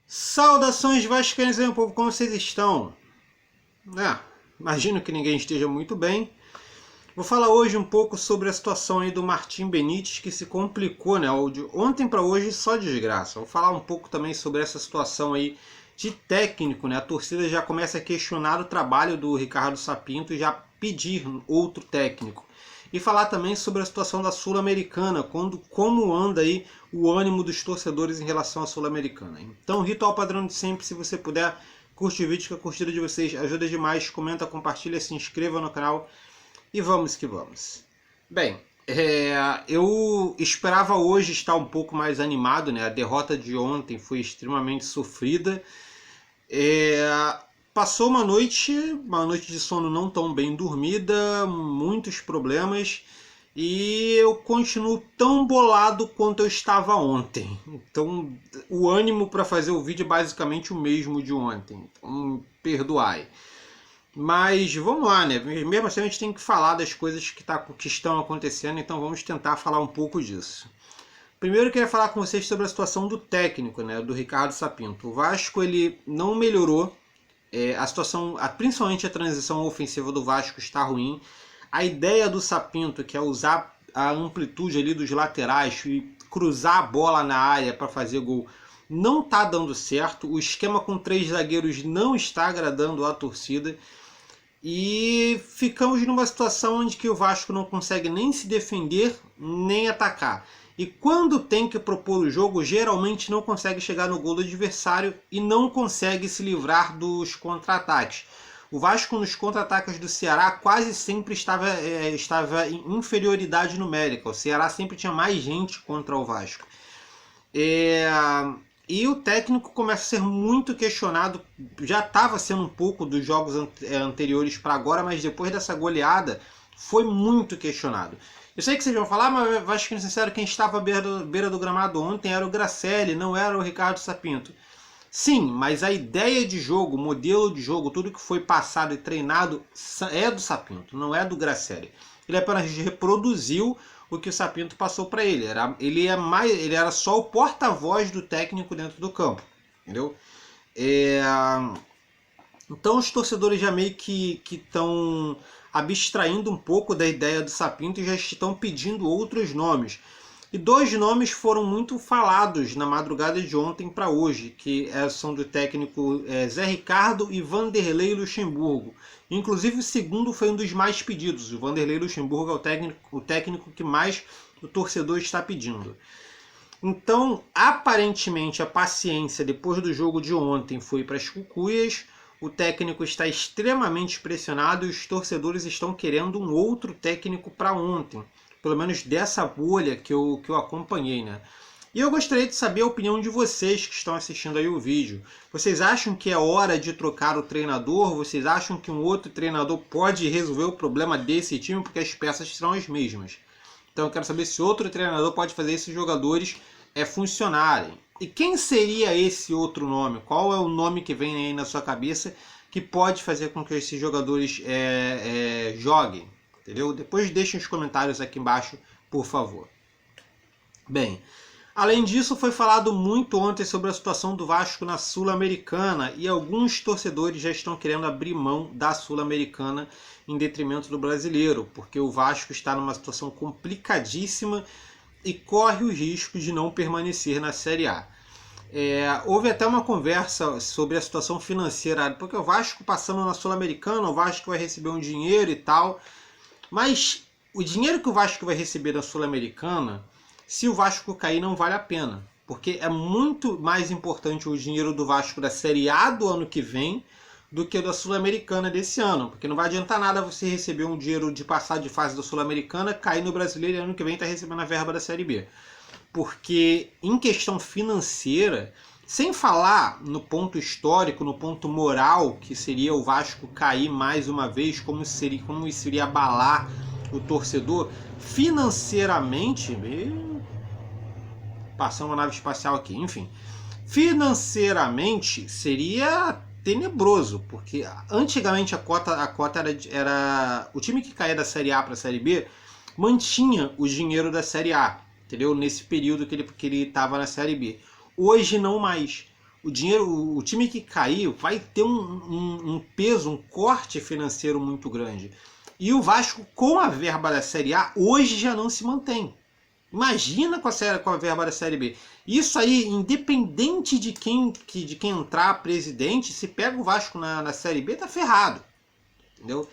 Saudações vascaínos, meu povo, como vocês estão? Imagino que ninguém esteja muito bem. Vou falar hoje um pouco sobre a situação aí do Martim Benítez, que se complicou, né? De ontem para hoje só desgraça. Vou falar um pouco também sobre essa situação aí de técnico, né? A torcida já começa a questionar o trabalho do Ricardo Sapinto e já pedir outro técnico. E falar também sobre a situação da Sul-Americana, como anda aí o ânimo dos torcedores em relação à Sul-Americana. Então, ritual padrão de sempre, se você puder, curte o vídeo, que a curtida de vocês ajuda demais, comenta, compartilha, se inscreva no canal e vamos que vamos. Bem, eu esperava hoje estar um pouco mais animado, né? A derrota de ontem foi extremamente sofrida. Passou uma noite de sono não tão bem dormida, muitos problemas, e eu continuo tão bolado quanto eu estava ontem. Então o ânimo para fazer o vídeo é basicamente o mesmo de ontem. Então perdoai. Mas vamos lá, né? Mesmo assim a gente tem que falar das coisas que estão acontecendo, então vamos tentar falar um pouco disso. Primeiro eu queria falar com vocês sobre a situação do técnico, né, do Ricardo Sapinto. O Vasco ele não melhorou, a situação, principalmente a transição ofensiva do Vasco está ruim. A ideia do Sapinto, que é usar a amplitude ali dos laterais e cruzar a bola na área para fazer gol, não está dando certo. O esquema com 3 zagueiros não está agradando a torcida. E ficamos numa situação onde que o Vasco não consegue nem se defender, nem atacar. E quando tem que propor o jogo, geralmente não consegue chegar no gol do adversário e não consegue se livrar dos contra-ataques. O Vasco nos contra-ataques do Ceará quase sempre estava em inferioridade numérica. O Ceará sempre tinha mais gente contra o Vasco. E o técnico começa a ser muito questionado. Já estava sendo um pouco dos jogos anteriores para agora, mas depois dessa goleada foi muito questionado. Eu sei que vocês vão falar, mas Vasco sincero, quem estava à beira do gramado ontem era o Gracelli, não era o Ricardo Sapinto. Sim, mas a ideia de jogo, o modelo de jogo, tudo que foi passado e treinado é do Sapinto, não é do Gracelli. Ele apenas reproduziu o que o Sapinto passou para ele. Ele era só o porta-voz do técnico dentro do campo, entendeu? Então os torcedores já meio que estão abstraindo um pouco da ideia do Sapinto e já estão pedindo outros nomes. E 2 nomes foram muito falados na madrugada de ontem para hoje, que são do técnico Zé Ricardo e Vanderlei Luxemburgo. Inclusive o segundo foi um dos mais pedidos. O Vanderlei Luxemburgo é o técnico que mais o torcedor está pedindo. Então, aparentemente, a paciência depois do jogo de ontem foi para as cucuias. O técnico está extremamente pressionado e os torcedores estão querendo um outro técnico para ontem. Pelo menos dessa bolha que eu acompanhei, né? E eu gostaria de saber a opinião de vocês que estão assistindo aí o vídeo. Vocês acham que é hora de trocar o treinador? Vocês acham que um outro treinador pode resolver o problema desse time? Porque as peças são as mesmas. Então eu quero saber se outro treinador pode fazer esses jogadores funcionarem. E quem seria esse outro nome? Qual é o nome que vem aí na sua cabeça que pode fazer com que esses jogadores joguem? Entendeu? Depois deixem os comentários aqui embaixo, por favor. Bem, além disso, foi falado muito ontem sobre a situação do Vasco na Sul-Americana e alguns torcedores já estão querendo abrir mão da Sul-Americana em detrimento do brasileiro, porque o Vasco está numa situação complicadíssima e corre o risco de não permanecer na Série A. Houve até uma conversa sobre a situação financeira, porque o Vasco passando na Sul-Americana, o Vasco vai receber um dinheiro e tal, mas o dinheiro que o Vasco vai receber da Sul-Americana, se o Vasco cair, não vale a pena. Porque é muito mais importante o dinheiro do Vasco da Série A do ano que vem do que da Sul-Americana desse ano. Porque não vai adiantar nada você receber um dinheiro de passar de fase da Sul-Americana, cair no Brasileiro e ano que vem está recebendo a verba da Série B. Porque em questão financeira, sem falar no ponto histórico, no ponto moral, que seria o Vasco cair mais uma vez, como isso iria abalar o torcedor, financeiramente, passando uma nave espacial aqui, enfim, financeiramente seria tenebroso, porque antigamente a cota era o time que caía da Série A para a Série B mantinha o dinheiro da Série A, entendeu? Nesse período que ele estava na Série B. Hoje não mais. o time que cair vai ter um peso, um corte financeiro muito grande. E o Vasco, com a verba da Série A, hoje já não se mantém. Imagina com a verba da Série B. Isso aí, independente de quem entrar presidente, se pega o Vasco na Série B, tá ferrado. Entendeu?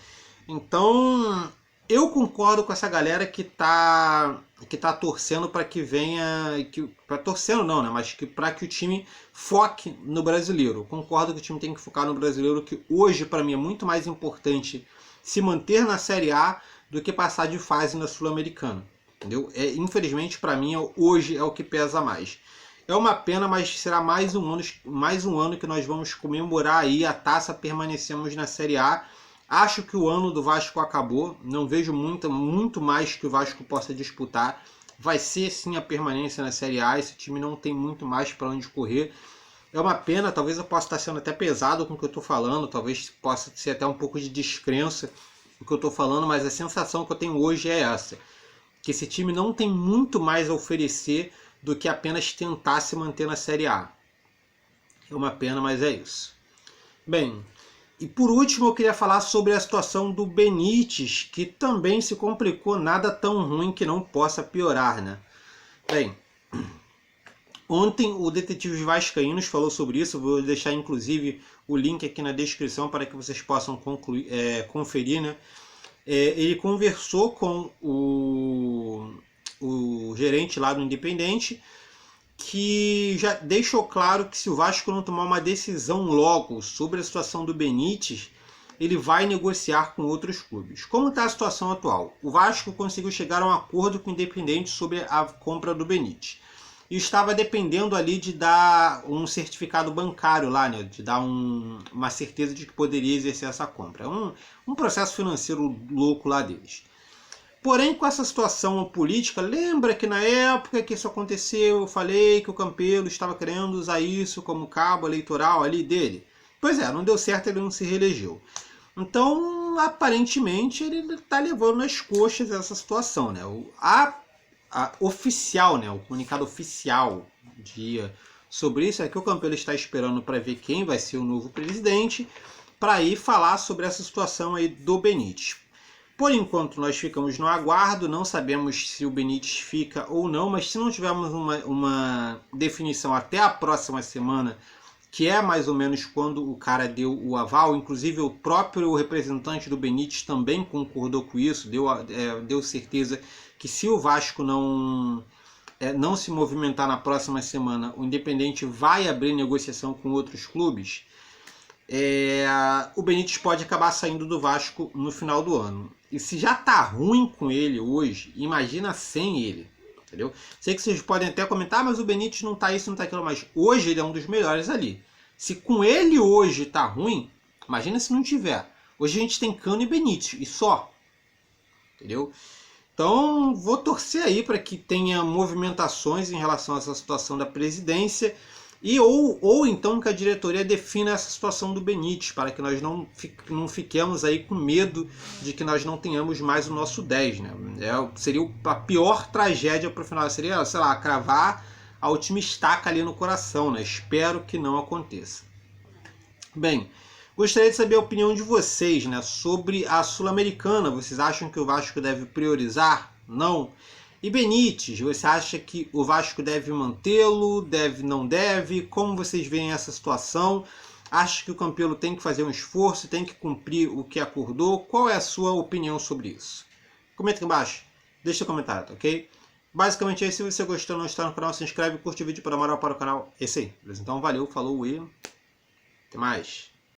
Então, eu concordo com essa galera que tá torcendo para que venha, para torcendo não, né, mas para que o time foque no brasileiro. Eu concordo que o time tem que focar no brasileiro, que hoje para mim é muito mais importante se manter na Série A do que passar de fase na Sul-Americana. Entendeu? Infelizmente para mim hoje é o que pesa mais. É uma pena, mas será mais um ano que nós vamos comemorar aí a taça, permanecemos na Série A. Acho que o ano do Vasco acabou, não vejo muito mais que o Vasco possa disputar. Vai ser sim a permanência na Série A, esse time não tem muito mais para onde correr. É uma pena, talvez eu possa estar sendo até pesado com o que eu estou falando, talvez possa ser até um pouco de descrença do que eu estou falando, mas a sensação que eu tenho hoje é essa, que esse time não tem muito mais a oferecer do que apenas tentar se manter na Série A. É uma pena, mas é isso. Bem, e por último eu queria falar sobre a situação do Benítez, que também se complicou, nada tão ruim que não possa piorar, né? Bem, ontem o Detetive Vascaínos falou sobre isso, vou deixar inclusive o link aqui na descrição para que vocês possam conferir, né? Ele conversou com o gerente lá do Independente, que já deixou claro que se o Vasco não tomar uma decisão logo sobre a situação do Benítez, ele vai negociar com outros clubes. Como está a situação atual? O Vasco conseguiu chegar a um acordo com o Independente sobre a compra do Benítez. E estava dependendo ali de dar um certificado bancário lá, né? De dar uma certeza de que poderia exercer essa compra. Um processo financeiro louco lá deles. Porém, com essa situação política, lembra que na época que isso aconteceu, eu falei que o Campelo estava querendo usar isso como cabo eleitoral ali dele? Pois é, não deu certo, ele não se reelegeu. Então, aparentemente, ele está levando nas coxas essa situação, né? A oficial, né? O comunicado oficial sobre isso é que o Campelo está esperando para ver quem vai ser o novo presidente, para ir falar sobre essa situação aí do Benítez. Por enquanto nós ficamos no aguardo, não sabemos se o Benítez fica ou não, mas se não tivermos uma definição até a próxima semana, que é mais ou menos quando o cara deu o aval, inclusive o próprio representante do Benítez também concordou com isso, deu certeza que se o Vasco não se movimentar na próxima semana, o Independente vai abrir negociação com outros clubes, o Benítez pode acabar saindo do Vasco no final do ano. E se já tá ruim com ele hoje, imagina sem ele, entendeu? Sei que vocês podem até comentar, mas o Benítez não tá isso, não tá aquilo, mas hoje ele é um dos melhores ali. Se com ele hoje tá ruim, imagina se não tiver. Hoje a gente tem Cano e Benítez, e só, entendeu? Então vou torcer aí para que tenha movimentações em relação a essa situação da presidência, e ou então que a diretoria defina essa situação do Benítez, para que nós não fiquemos aí com medo de que nós não tenhamos mais o nosso 10, né? Seria a pior tragédia para o final, seria, sei lá, cravar a última estaca ali no coração, né? Espero que não aconteça. Bem, gostaria de saber a opinião de vocês, né, sobre a Sul-Americana. Vocês acham que o Vasco deve priorizar? Não? E Benítez, você acha que o Vasco deve mantê-lo? Não deve? Como vocês veem essa situação? Acha que o Campelo tem que fazer um esforço, tem que cumprir o que acordou? Qual é a sua opinião sobre isso? Comenta aqui embaixo, deixa seu comentário, tá ok? Basicamente é isso. Se você gostou, não está no canal, se inscreve, curte o vídeo para dar moral para o canal. É isso aí, beleza? Então valeu, falou e até mais.